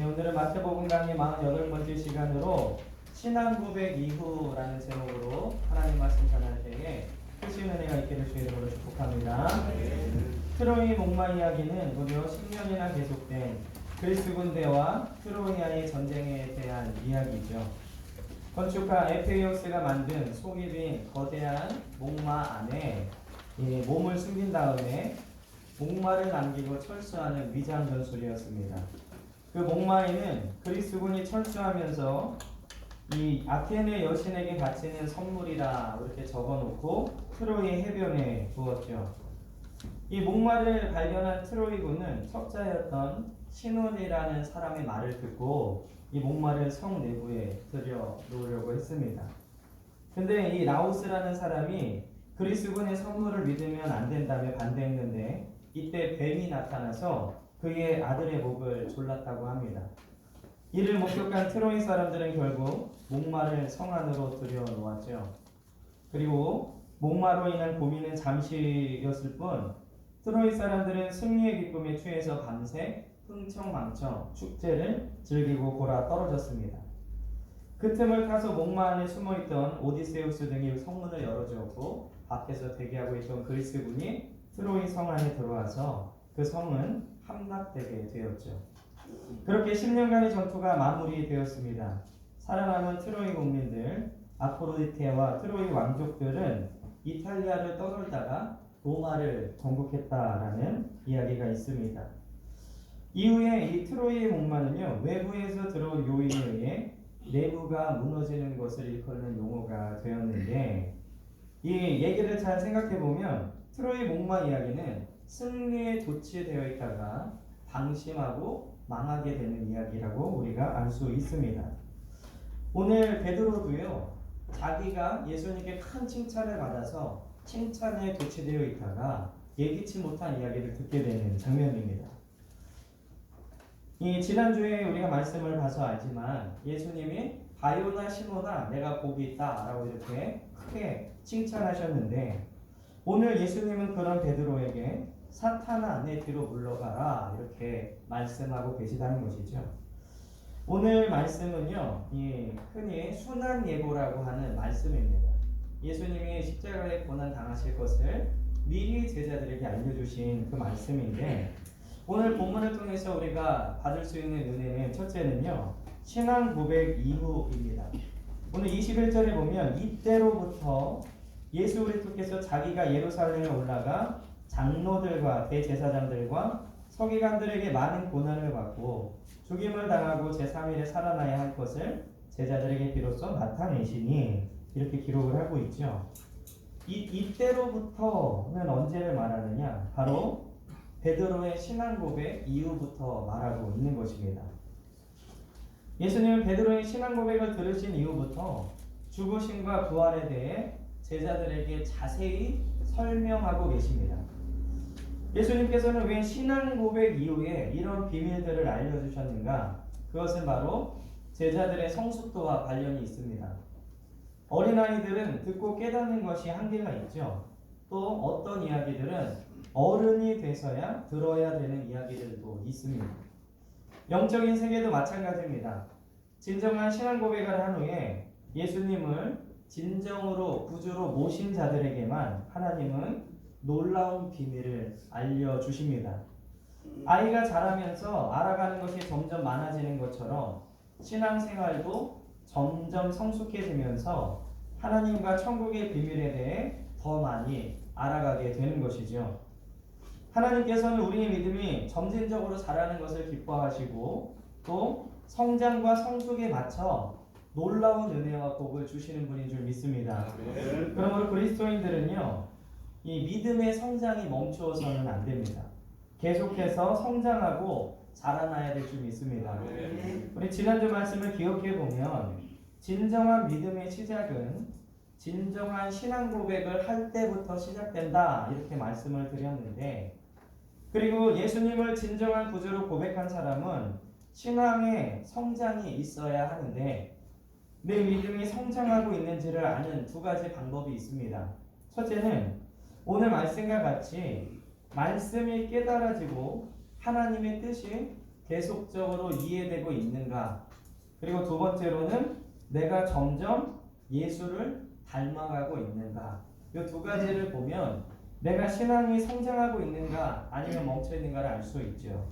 네, 오늘은 마태복음 강의 48번째 시간으로 신앙 고백 이후라는 제목으로 하나님 말씀 전할 때에 크신 은혜가 있게 될 수 있는 걸로 축복합니다. 트로이 목마 이야기는 무려 10년이나 계속된 그리스 군대와 트로이아의 전쟁에 대한 이야기죠. 건축가 에페이오스가 만든 속이 빈 거대한 목마 안에 몸을 숨긴 다음에 목마를 남기고 철수하는 위장 전술이었습니다. 그 목마에는 그리스군이 철수하면서 이 아테네 여신에게 바치는 선물이라 이렇게 적어놓고 트로이 해변에 두었죠. 이 목마를 발견한 트로이군은 척자였던 신혼이라는 사람의 말을 듣고 이 목마를 성 내부에 들여놓으려고 했습니다. 근데 이 라오스라는 사람이 그리스군의 선물을 믿으면 안 된다며 반대했는데 이때 뱀이 나타나서 그의 아들의 목을 졸랐다고 합니다. 이를 목격한 트로이 사람들은 결국 목마를 성 안으로 들여놓았죠. 그리고 목마로 인한 고민은 잠시였을 뿐 트로이 사람들은 승리의 기쁨에 취해서 밤새 흥청망청 축제를 즐기고 골아 떨어졌습니다. 그 틈을 타서 목마 안에 숨어있던 오디세우스 등이 성문을 열어주었고 밖에서 대기하고 있던 그리스군이 트로이 성 안에 들어와서 그 성은 함락되게 되었죠. 그렇게 10년간의 전투가 마무리되었습니다. 살아남은 트로이 국민들 아프로디테와 트로이 왕족들은 이탈리아를 떠돌다가 로마를 정복했다라는 이야기가 있습니다. 이후에 이 트로이의 목마는요, 외부에서 들어온 요인에 의해 내부가 무너지는 것을 일컫는 용어가 되었는데, 이 얘기를 잘 생각해보면 트로이 목마 이야기는 승리에 도취되어 있다가 방심하고 망하게 되는 이야기라고 우리가 알 수 있습니다. 오늘 베드로도요, 자기가 예수님께 큰 칭찬을 받아서 칭찬에 도취되어 있다가 예기치 못한 이야기를 듣게 되는 장면입니다. 이 지난주에 우리가 말씀을 봐서 알지만 예수님이 바요나 시모나 내가 복이 있다 라고 이렇게 크게 칭찬하셨는데 오늘 예수님은 그런 베드로에게 사탄아 내 뒤로 물러가라 이렇게 말씀하고 계시다는 것이죠. 오늘 말씀은요, 흔히 순환 예고라고 하는 말씀입니다. 예수님이 십자가에 고난 당하실 것을 미리 제자들에게 알려주신 그 말씀인데 오늘 본문을 통해서 우리가 받을 수 있는 은혜는 첫째는요, 신앙 고백 이후입니다. 오늘 21절에 보면 이때로부터 예수 그리스도께서 자기가 예루살렘에 올라가 장로들과 대제사장들과 서기관들에게 많은 고난을 받고 죽임을 당하고 제3일에 살아나야 할 것을 제자들에게 비로소 나타내시니 이렇게 기록을 하고 있죠. 이때로부터는 언제를 말하느냐? 바로 베드로의 신앙 고백 이후부터 말하고 있는 것입니다. 예수님은 베드로의 신앙 고백을 들으신 이후부터 죽으심과 부활에 대해 제자들에게 자세히 설명하고 계십니다. 예수님께서는 왜 신앙 고백 이후에 이런 비밀들을 알려주셨는가? 그것은 바로 제자들의 성숙도와 관련이 있습니다. 어린아이들은 듣고 깨닫는 것이 한계가 있죠. 또 어떤 이야기들은 어른이 돼서야 들어야 되는 이야기들도 있습니다. 영적인 세계도 마찬가지입니다. 진정한 신앙 고백을 한 후에 예수님을 진정으로 구주로 모신 자들에게만 하나님은 놀라운 비밀을 알려주십니다. 아이가 자라면서 알아가는 것이 점점 많아지는 것처럼 신앙생활도 점점 성숙해지면서 하나님과 천국의 비밀에 대해 더 많이 알아가게 되는 것이죠. 하나님께서는 우리의 믿음이 점진적으로 자라는 것을 기뻐하시고 또 성장과 성숙에 맞춰 놀라운 은혜와 복을 주시는 분인 줄 믿습니다. 그러므로 그리스도인들은요, 이 믿음의 성장이 멈추어서는 안 됩니다. 계속해서 성장하고 자라나야 될 줄 믿습니다. 우리 지난주 말씀을 기억해 보면 진정한 믿음의 시작은 진정한 신앙 고백을 할 때부터 시작된다 이렇게 말씀을 드렸는데, 그리고 예수님을 진정한 구주로 고백한 사람은 신앙의 성장이 있어야 하는데 내 믿음이 성장하고 있는지를 아는 두 가지 방법이 있습니다. 첫째는 오늘 말씀과 같이 말씀이 깨달아지고 하나님의 뜻이 계속적으로 이해되고 있는가? 그리고 두 번째로는 내가 점점 예수를 닮아가고 있는가? 이 두 가지를 보면 내가 신앙이 성장하고 있는가 아니면 멈춰 있는가를 알 수 있죠.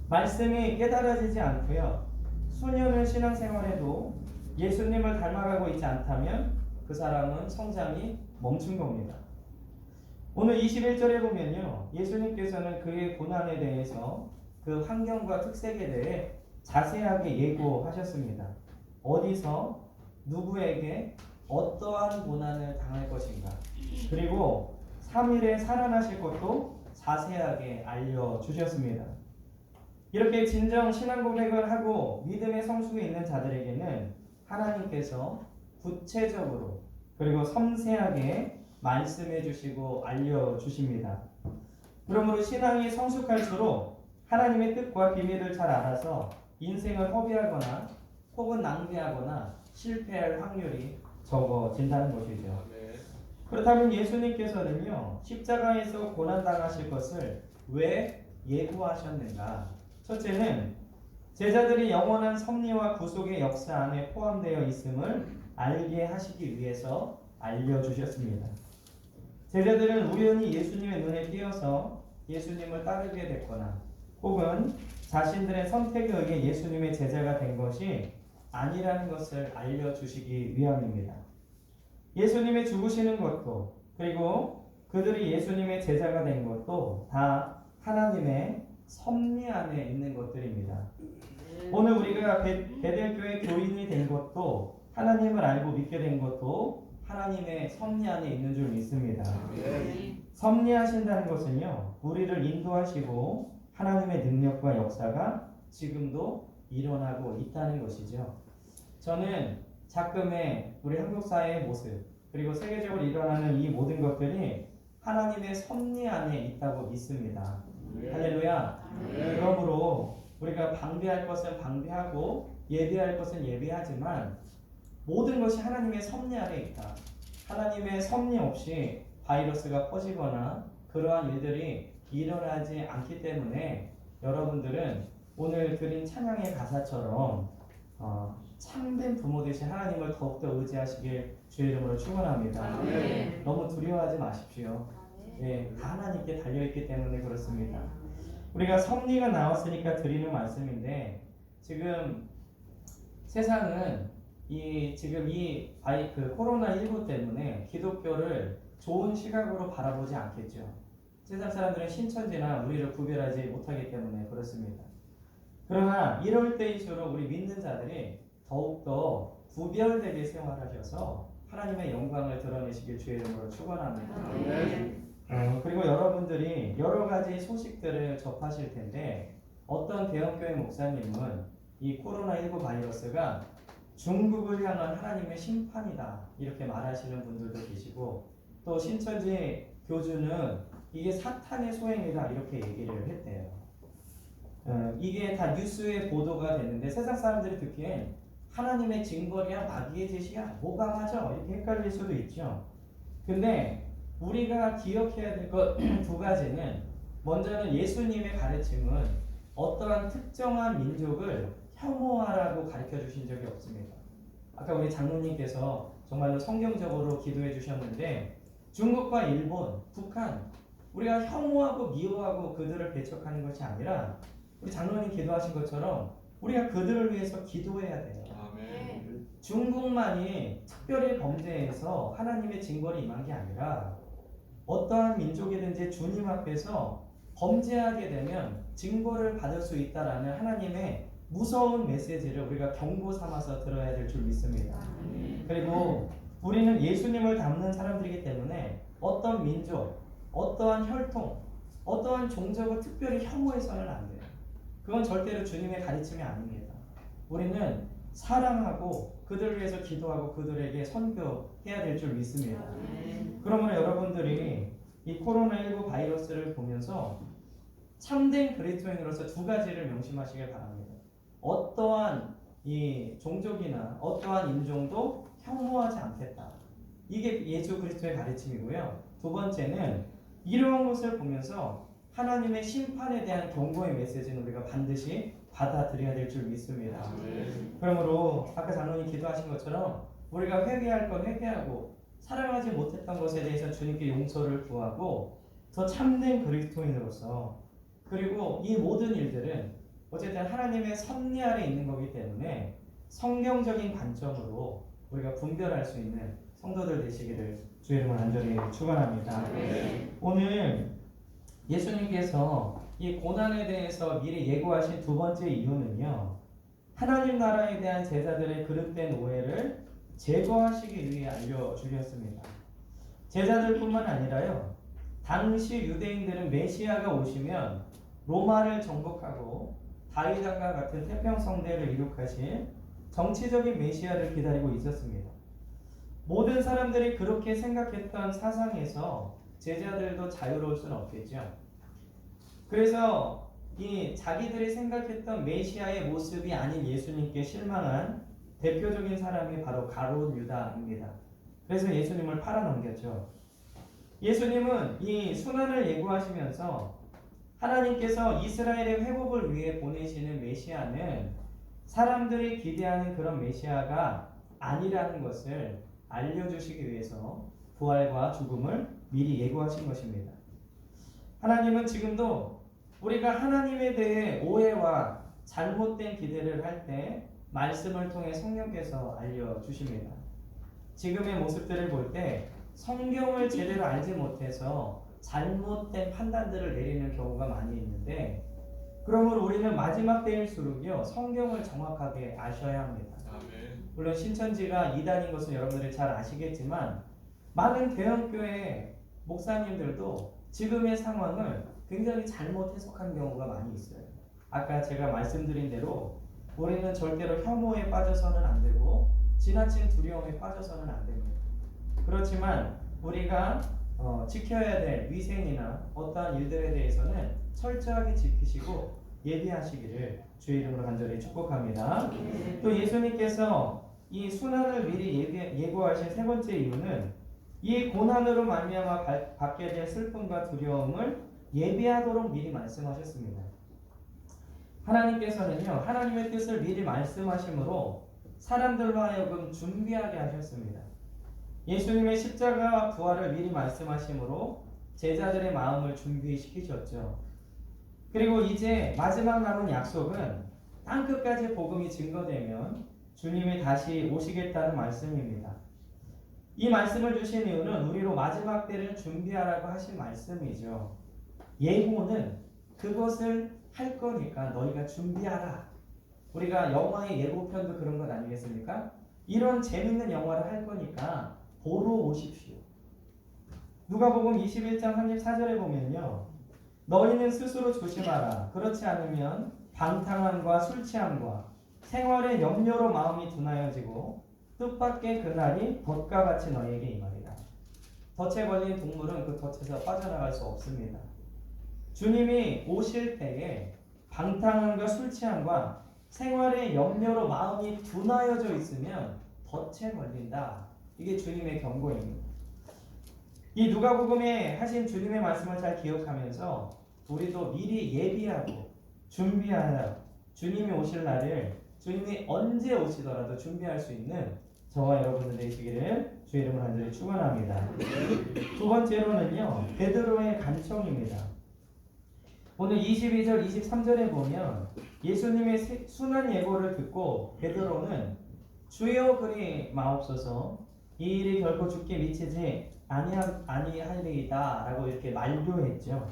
말씀이 깨달아지지 않고요. 수년을 신앙생활해도 예수님을 닮아가고 있지 않다면 그 사람은 성장이 멈춘 겁니다. 오늘 21절에 보면요. 예수님께서는 그의 고난에 대해서 그 환경과 특색에 대해 자세하게 예고하셨습니다. 어디서 누구에게 어떠한 고난을 당할 것인가, 그리고 3일에 살아나실 것도 자세하게 알려주셨습니다. 이렇게 진정 신앙 고백을 하고 믿음의 성숙이 있는 자들에게는 하나님께서 구체적으로 그리고 섬세하게 말씀해 주시고 알려주십니다. 그러므로 신앙이 성숙할수록 하나님의 뜻과 비밀을 잘 알아서 인생을 허비하거나 혹은 낭비하거나 실패할 확률이 적어진다는 것이죠. 그렇다면 예수님께서는요, 십자가에서 고난당하실 것을 왜 예고하셨는가? 첫째는 제자들이 영원한 섭리와 구속의 역사 안에 포함되어 있음을 알게 하시기 위해서 알려주셨습니다. 제자들은 우연히 예수님의 눈에 띄어서 예수님을 따르게 됐거나 혹은 자신들의 선택에 의해 예수님의 제자가 된 것이 아니라는 것을 알려주시기 위함입니다. 예수님의 죽으시는 것도 그리고 그들이 예수님의 제자가 된 것도 다 하나님의 섭리 안에 있는 것들입니다. 오늘 우리가 베델교회 교인이 된 것도 하나님을 알고 믿게 된 것도 하나님의 섭리 안에 있는 줄 믿습니다. 섭리하신다는 것은요, 우리를 인도하시고 하나님의 능력과 역사가 지금도 일어나고 있다는 것이죠. 저는 작금의 우리 한국 사회의 모습 그리고 세계적으로 일어나는 이 모든 것들이 하나님의 섭리 안에 있다고 믿습니다. 할렐루야. 그러므로 우리가 방비할 것은 방비하고 예비할 것은 예비하지만 모든 것이 하나님의 섭리 안에 있다. 하나님의 섭리 없이 바이러스가 퍼지거나 그러한 일들이 일어나지 않기 때문에 여러분들은 오늘 드린 찬양의 가사처럼 참된 부모 되신 하나님을 더욱더 의지하시길 주의 이름으로 축원합니다. 너무 두려워하지 마십시오. 네, 다 하나님께 달려있기 때문에 그렇습니다. 우리가 섭리가 나왔으니까 드리는 말씀인데 지금 세상은 코로나19 때문에 기독교를 좋은 시각으로 바라보지 않겠죠. 세상 사람들은 신천지나 우리를 구별하지 못하기 때문에 그렇습니다. 그러나 이럴 때일수록 우리 믿는 자들이 더욱더 구별되게 생활하셔서 하나님의 영광을 드러내시길 주의 이름으로 축원합니다. 그리고 여러분들이 여러 가지 소식들을 접하실 텐데 어떤 대형교회 목사님은 이 코로나19 바이러스가 중국을 향한 하나님의 심판이다 이렇게 말하시는 분들도 계시고 또 신천지 교주는 이게 사탄의 소행이다 이렇게 얘기를 했대요. 이게 다 뉴스에 보도가 됐는데 세상 사람들이 듣기엔 하나님의 징벌이야 마귀의 짓이야 뭐가 맞아 이렇게 헷갈릴 수도 있죠. 근데 우리가 기억해야 될 것 두 가지는 먼저는 예수님의 가르침은 어떠한 특정한 민족을 혐오하라고 가르쳐 주신 적이 없습니다. 아까 우리 장로님께서 정말로 성경적으로 기도해 주셨는데 중국과 일본, 북한 우리가 혐오하고 미워하고 그들을 배척하는 것이 아니라 우리 장로님 기도하신 것처럼 우리가 그들을 위해서 기도해야 돼요. 아멘. 중국만이 특별히 범죄해서 하나님의 징벌이 임한 게 아니라 어떠한 민족이든지 주님 앞에서 범죄하게 되면 징벌을 받을 수 있다라는 하나님의 무서운 메시지를 우리가 경고 삼아서 들어야 될 줄 믿습니다. 그리고 우리는 예수님을 닮는 사람들이기 때문에 어떤 민족, 어떠한 혈통, 어떠한 종족을 특별히 혐오해서는 안 돼요. 그건 절대로 주님의 가르침이 아닙니다. 우리는 사랑하고 그들을 위해서 기도하고 그들에게 선교해야 될 줄 믿습니다. 그러면 여러분들이 이 코로나19 바이러스를 보면서 참된 그리스도인으로서 두 가지를 명심하시길 바랍니다. 어떠한 이 종족이나 어떠한 인종도 혐오하지 않겠다. 이게 예수 그리스도의 가르침이고요. 두 번째는 이러한 것을 보면서 하나님의 심판에 대한 경고의 메시지는 우리가 반드시 받아들여야 될 줄 믿습니다. 그러므로 아까 장로님 기도하신 것처럼 우리가 회개할 건 회개하고 사랑하지 못했던 것에 대해서 주님께 용서를 구하고 더 참된 그리스도인으로서, 그리고 이 모든 일들은 어쨌든 하나님의 섭리 아래 있는 거기 때문에 성경적인 관점으로 우리가 분별할 수 있는 성도들 되시기를 주의 이름으로 간절히 축원합니다. 오늘 예수님께서 이 고난에 대해서 미리 예고하신 두 번째 이유는요, 하나님 나라에 대한 제자들의 그릇된 오해를 제거하시기 위해 알려주셨습니다. 제자들뿐만 아니라요, 당시 유대인들은 메시아가 오시면 로마를 정복하고 다윗왕과 같은 태평성대를 이룩하신 정치적인 메시아를 기다리고 있었습니다. 모든 사람들이 그렇게 생각했던 사상에서 제자들도 자유로울 수는 없겠죠. 그래서 이 자기들이 생각했던 메시아의 모습이 아닌 예수님께 실망한 대표적인 사람이 바로 가룟 유다입니다. 그래서 예수님을 팔아넘겼죠. 예수님은 이 순환을 예고하시면서 하나님께서 이스라엘의 회복을 위해 보내시는 메시아는 사람들이 기대하는 그런 메시아가 아니라는 것을 알려주시기 위해서 부활과 죽음을 미리 예고하신 것입니다. 하나님은 지금도 우리가 하나님에 대해 오해와 잘못된 기대를 할 때 말씀을 통해 성령께서 알려주십니다. 지금의 모습들을 볼 때 성경을 제대로 알지 못해서 잘못된 판단들을 내리는 경우가 많이 있는데, 그러므로 우리는 마지막 때일수록요 성경을 정확하게 아셔야 합니다. 물론 신천지가 이단인 것은 여러분들이 잘 아시겠지만 많은 대형교회 목사님들도 지금의 상황을 굉장히 잘못 해석한 경우가 많이 있어요. 아까 제가 말씀드린 대로 우리는 절대로 혐오에 빠져서는 안 되고 지나친 두려움에 빠져서는 안 됩니다. 그렇지만 우리가 지켜야 될 위생이나 어떠한 일들에 대해서는 철저하게 지키시고 예비하시기를 주의 이름으로 간절히 축복합니다. 또 예수님께서 이 순환을 미리 예고하신 세 번째 이유는 이 고난으로 말미암아 받게 될 슬픔과 두려움을 예비하도록 미리 말씀하셨습니다. 하나님께서는요, 하나님의 뜻을 미리 말씀하심으로 사람들로 하여금 준비하게 하셨습니다. 예수님의 십자가 부활을 미리 말씀하심으로 제자들의 마음을 준비시키셨죠. 그리고 이제 마지막 남은 약속은 땅끝까지 복음이 증거되면 주님이 다시 오시겠다는 말씀입니다. 이 말씀을 주신 이유는 우리로 마지막 때를 준비하라고 하신 말씀이죠. 예고는 그것을 할 거니까 너희가 준비하라. 우리가 영화의 예고편도 그런 것 아니겠습니까? 이런 재밌는 영화를 할 거니까 보러 오십시오. 누가복음 21장 34절에 보면요, 너희는 스스로 조심하라. 그렇지 않으면 방탕함과 술 취함과 생활의 염려로 마음이 둔하여지고 뜻밖의 그날이 덫과 같이 너희에게 임하리라. 덫에 걸린 동물은 그 덫에서 빠져나갈 수 없습니다. 주님이 오실 때에 방탕함과 술 취함과 생활의 염려로 마음이 둔하여져 있으면 덫에 걸린다. 이게 주님의 경고입니다. 이 누가복음에 하신 주님의 말씀을 잘 기억하면서 우리도 미리 예비하고 준비하여 주님이 오실 날을 주님이 언제 오시더라도 준비할 수 있는 저와 여러분들 되시기를 주의 이름으로 간절히 축원합니다. 두 번째로는요, 베드로의 간청입니다. 오늘 22절 23절에 보면 예수님의 순환 예고를 듣고 베드로는 주여 그리 마옵소서 이 일이 결코 죽게 미치지 아니하리이다 라고 이렇게 만류했죠.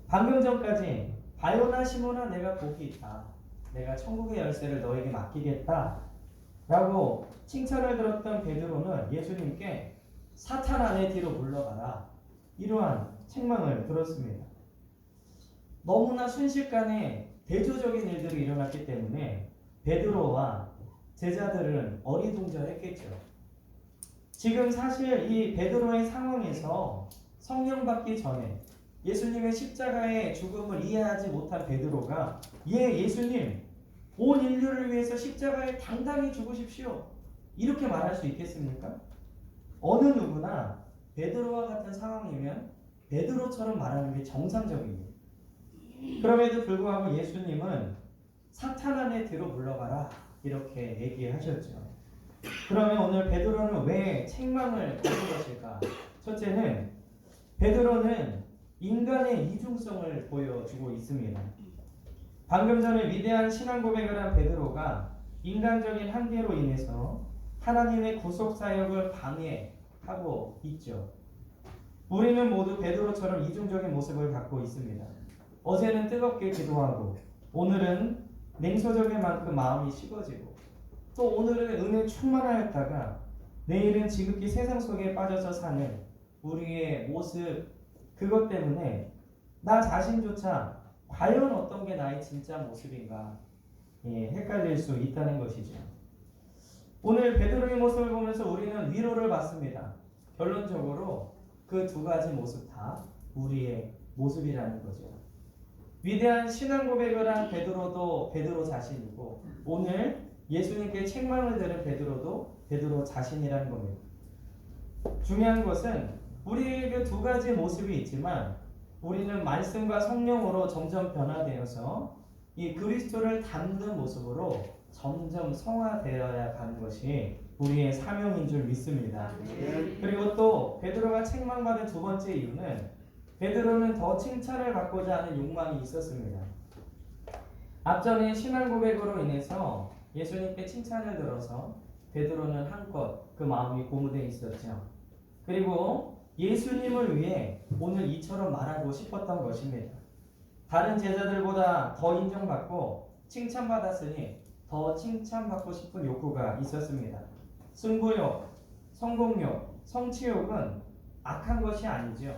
방금 전까지 바요나 시몬아 내가 복이 있다. 내가 천국의 열쇠를 너에게 맡기겠다 라고 칭찬을 들었던 베드로는 예수님께 사탄아 내 뒤로 물러가라 이러한 책망을 들었습니다. 너무나 순식간에 대조적인 일들이 일어났기 때문에 베드로와 제자들은 어리둥절했겠죠. 지금 사실 이 베드로의 상황에서 성령 받기 전에 예수님의 십자가의 죽음을 이해하지 못한 베드로가 예수님 온 인류를 위해서 십자가에 당당히 죽으십시오 이렇게 말할 수 있겠습니까? 어느 누구나 베드로와 같은 상황이면 베드로처럼 말하는 게 정상적입니다. 그럼에도 불구하고 예수님은 사탄 안에 들어 물러가라 이렇게 얘기하셨죠. 그러면 오늘 베드로는 왜 책망을 받은 것일까? 첫째는 베드로는 인간의 이중성을 보여주고 있습니다. 방금 전에 위대한 신앙 고백을 한 베드로가 인간적인 한계로 인해서 하나님의 구속 사역을 방해하고 있죠. 우리는 모두 베드로처럼 이중적인 모습을 갖고 있습니다. 어제는 뜨겁게 기도하고 오늘은 냉소적인 만큼 마음이 식어지고 또 오늘은 은혜 충만하였다가 내일은 지극히 세상 속에 빠져서 사는 우리의 모습, 그것 때문에 나 자신조차 과연 어떤 게 나의 진짜 모습인가 헷갈릴 수 있다는 것이죠. 오늘 베드로의 모습을 보면서 우리는 위로를 받습니다. 결론적으로 그 두 가지 모습 다 우리의 모습이라는 거죠. 위대한 신앙 고백을 한 베드로도 베드로 자신이고 오늘 예수님께 책망을 들은 베드로도 베드로 자신이라는 겁니다. 중요한 것은 우리에게 두 가지 모습이 있지만 우리는 말씀과 성령으로 점점 변화되어서 이 그리스도를 닮는 모습으로 점점 성화되어야 하는 것이 우리의 사명인 줄 믿습니다. 그리고 또 베드로가 책망받은 두 번째 이유는 베드로는 더 칭찬을 받고자 하는 욕망이 있었습니다. 앞전에 신앙 고백으로 인해서 예수님께 칭찬을 들어서 베드로는 한껏 그 마음이 고무되어 있었죠. 그리고 예수님을 위해 오늘 이처럼 말하고 싶었던 것입니다. 다른 제자들보다 더 인정받고 칭찬받았으니 더 칭찬받고 싶은 욕구가 있었습니다. 승부욕, 성공욕, 성취욕은 악한 것이 아니죠.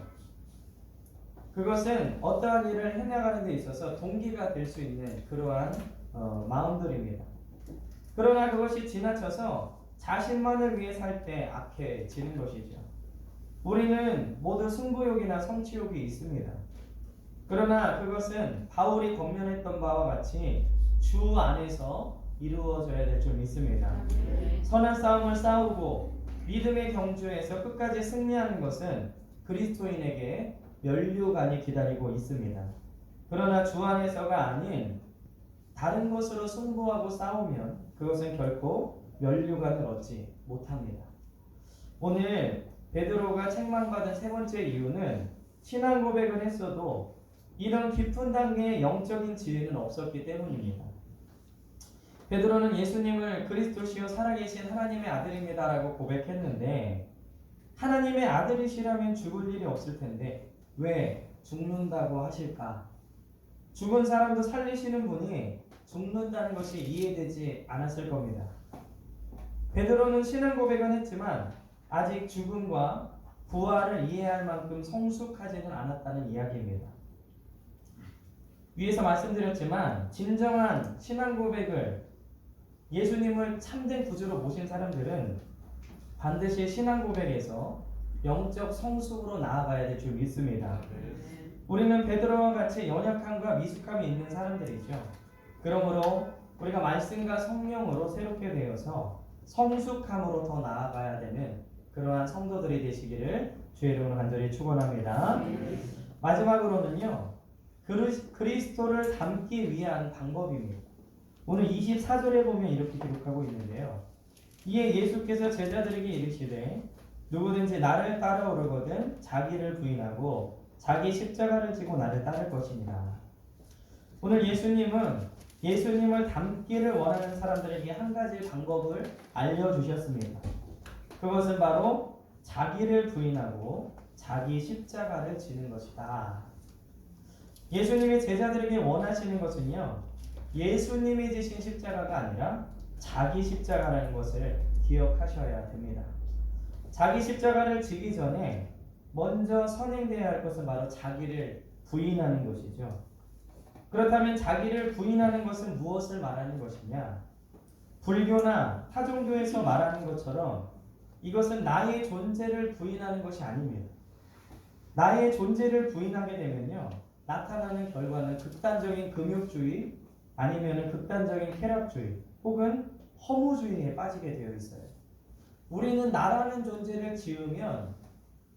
그것은 어떠한 일을 해나가는 데 있어서 동기가 될 수 있는 그러한 마음들입니다. 그러나 그것이 지나쳐서 자신만을 위해 살 때 악해지는 것이죠. 우리는 모두 승부욕이나 성취욕이 있습니다. 그러나 그것은 바울이 권면했던 바와 같이 주 안에서 이루어져야 될 줄 믿습니다. 선한 싸움을 싸우고 믿음의 경주에서 끝까지 승리하는 것은 그리스도인에게 면류관이 기다리고 있습니다. 그러나 주 안에서가 아닌 다른 것으로 승부하고 싸우면 그것은 결코 면류관을 얻지 못합니다. 오늘 베드로가 책망받은 세 번째 이유는 신앙 고백을 했어도 이런 깊은 단계의 영적인 지혜는 없었기 때문입니다. 베드로는 예수님을 그리스도시요 살아계신 하나님의 아들입니다라고 고백했는데 하나님의 아들이시라면 죽을 일이 없을 텐데 왜 죽는다고 하실까? 죽은 사람도 살리시는 분이 죽는다는 것이 이해되지 않았을 겁니다. 베드로는 신앙 고백은 했지만 아직 죽음과 부활을 이해할 만큼 성숙하지는 않았다는 이야기입니다. 위에서 말씀드렸지만 진정한 신앙 고백을 예수님을 참된 구주로 모신 사람들은 반드시 신앙 고백에서 영적 성숙으로 나아가야 될 줄 믿습니다. 우리는 베드로와 같이 연약함과 미숙함이 있는 사람들이죠. 그러므로 우리가 말씀과 성령으로 새롭게 되어서 성숙함으로 더 나아가야 되는 그러한 성도들이 되시기를 주의 이름으로 간절히 축원합니다. 마지막으로는요. 그리스도를 닮기 위한 방법입니다. 오늘 24절에 보면 이렇게 기록하고 있는데요. 이에 예수께서 제자들에게 이르시되 누구든지 나를 따라오려거든 자기를 부인하고 자기 십자가를 지고 나를 따를 것이니라. 오늘 예수님은 예수님을 닮기를 원하는 사람들에게 한 가지 방법을 알려주셨습니다. 그것은 바로 자기를 부인하고 자기 십자가를 지는 것이다. 예수님이 제자들에게 원하시는 것은요. 예수님이 지신 십자가가 아니라 자기 십자가라는 것을 기억하셔야 됩니다. 자기 십자가를 지기 전에 먼저 선행되어야 할 것은 바로 자기를 부인하는 것이죠. 그렇다면 자기를 부인하는 것은 무엇을 말하는 것이냐? 불교나 타종교에서 말하는 것처럼 이것은 나의 존재를 부인하는 것이 아닙니다. 나의 존재를 부인하게 되면요. 나타나는 결과는 극단적인 금욕주의 아니면 극단적인 쾌락주의 혹은 허무주의에 빠지게 되어 있어요. 우리는 나라는 존재를 지으면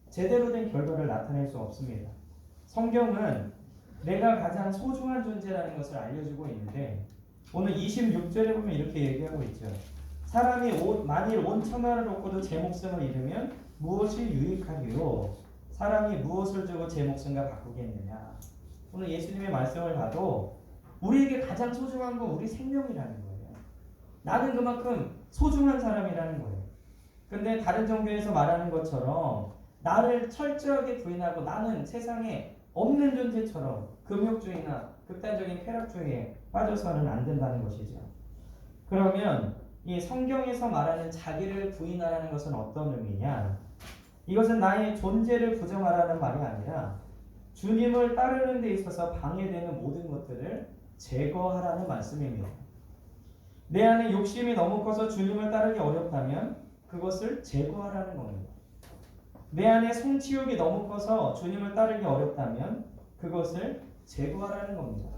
제대로 된 결과를 나타낼 수 없습니다. 성경은 내가 가장 소중한 존재라는 것을 알려주고 있는데 오늘 26절에 보면 이렇게 얘기하고 있죠. 사람이 만일 온 천하를 얻고도 제 목숨을 잃으면 무엇이 유익하리요? 사람이 무엇을 주고 제 목숨과 바꾸겠느냐? 오늘 예수님의 말씀을 봐도 우리에게 가장 소중한 건 우리 생명이라는 거예요. 나는 그만큼 소중한 사람이라는 거예요. 근데 다른 종교에서 말하는 것처럼 나를 철저하게 부인하고 나는 세상에 없는 존재처럼 금욕주의나 극단적인 쾌락주의에 빠져서는 안 된다는 것이죠. 그러면 이 성경에서 말하는 자기를 부인하라는 것은 어떤 의미냐? 이것은 나의 존재를 부정하라는 말이 아니라 주님을 따르는 데 있어서 방해되는 모든 것들을 제거하라는 말씀입니다. 내 안에 욕심이 너무 커서 주님을 따르기 어렵다면 그것을 제거하라는 겁니다. 내 안에 성취욕이 너무 커서 주님을 따르기 어렵다면 그것을 제거하라는 겁니다.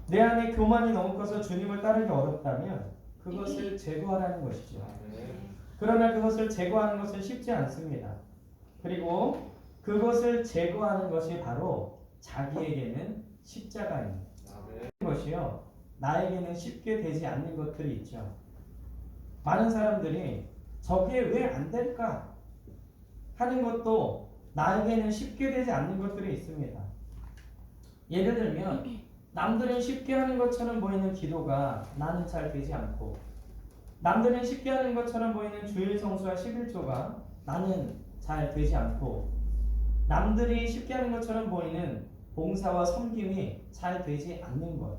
내 안에 교만이 너무 커서 주님을 따르기 어렵다면 그것을 제거하라는 것이죠. 그러나 그것을 제거하는 것은 쉽지 않습니다. 그리고 그것을 제거하는 것이 바로 자기에게는 십자가입니다. 그것이요, 나에게는 쉽게 되지 않는 것들이 있죠. 많은 사람들이 저게 왜 안 될까 하는 것도 나에게는 쉽게 되지 않는 것들이 있습니다. 예를 들면 남들은 쉽게 하는 것처럼 보이는 기도가 나는 잘 되지 않고, 남들은 쉽게 하는 것처럼 보이는 주일 성수와 11조가 나는 잘 되지 않고, 남들이 쉽게 하는 것처럼 보이는 봉사와 섬김이 잘 되지 않는 것.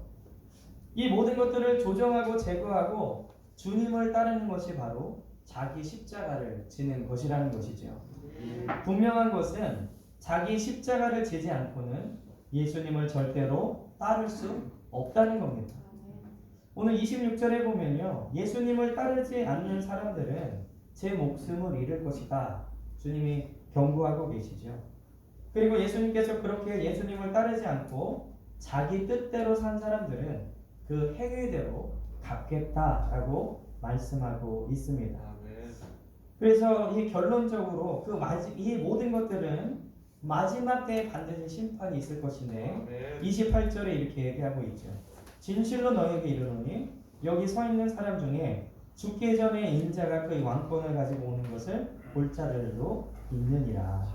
이 모든 것들을 조정하고 제거하고 주님을 따르는 것이 바로 자기 십자가를 지는 것이라는 것이죠. 분명한 것은 자기 십자가를 지지 않고는 예수님을 절대로 따를 수 없다는 겁니다. 오늘 26절에 보면요, 예수님을 따르지 않는 사람들은 제 목숨을 잃을 것이다, 주님이 경고하고 계시죠. 그리고 예수님께서 그렇게 예수님을 따르지 않고 자기 뜻대로 산 사람들은 그 행위대로 갚겠다라고 말씀하고 있습니다. 그래서 이 결론적으로 이 모든 것들은 마지막 때에 반드시 심판이 있을 것인데 28절에 이렇게 얘기하고 있죠. 진실로 너희에게 이르노니 여기 서 있는 사람 중에 죽기 전에 인자가 그의 왕권을 가지고 오는 것을 볼 자들도 있느니라.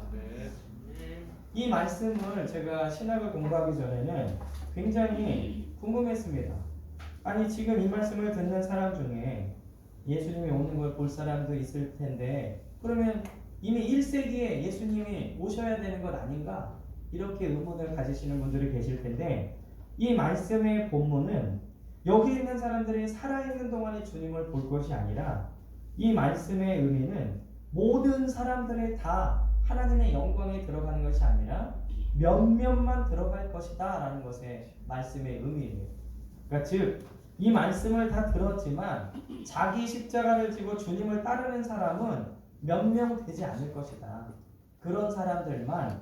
이 말씀을 제가 신학을 공부하기 전에는 굉장히 궁금했습니다. 아니 지금 이 말씀을 듣는 사람 중에 예수님이 오는 걸 볼 사람도 있을 텐데 그러면 이미 1세기에 예수님이 오셔야 되는 것 아닌가? 이렇게 의문을 가지시는 분들이 계실 텐데 이 말씀의 본문은 여기 있는 사람들이 살아있는 동안에 주님을 볼 것이 아니라 이 말씀의 의미는 모든 사람들이 다 하나님의 영광에 들어가는 것이 아니라 몇몇만 들어갈 것이다 라는 것의 말씀의 의미입니다. 그러니까 즉 이 말씀을 다 들었지만 자기 십자가를 지고 주님을 따르는 사람은 몇 명 되지 않을 것이다. 그런 사람들만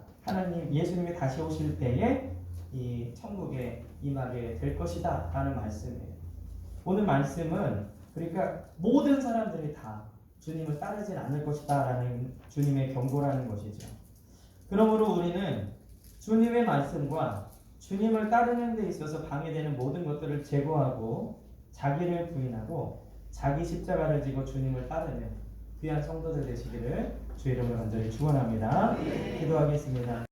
예수님이 다시 오실 때에 이 천국에 임하게 될 것이다 라는 말씀이에요. 오늘 말씀은 그러니까 모든 사람들이 다 주님을 따르진 않을 것이다 라는 주님의 경고라는 것이죠. 그러므로 우리는 주님의 말씀과 주님을 따르는 데 있어서 방해되는 모든 것들을 제거하고 자기를 부인하고 자기 십자가를 지고 주님을 따르는 귀한 성도들 되시기를 주의 이름으로 간절히 축원합니다. 기도하겠습니다.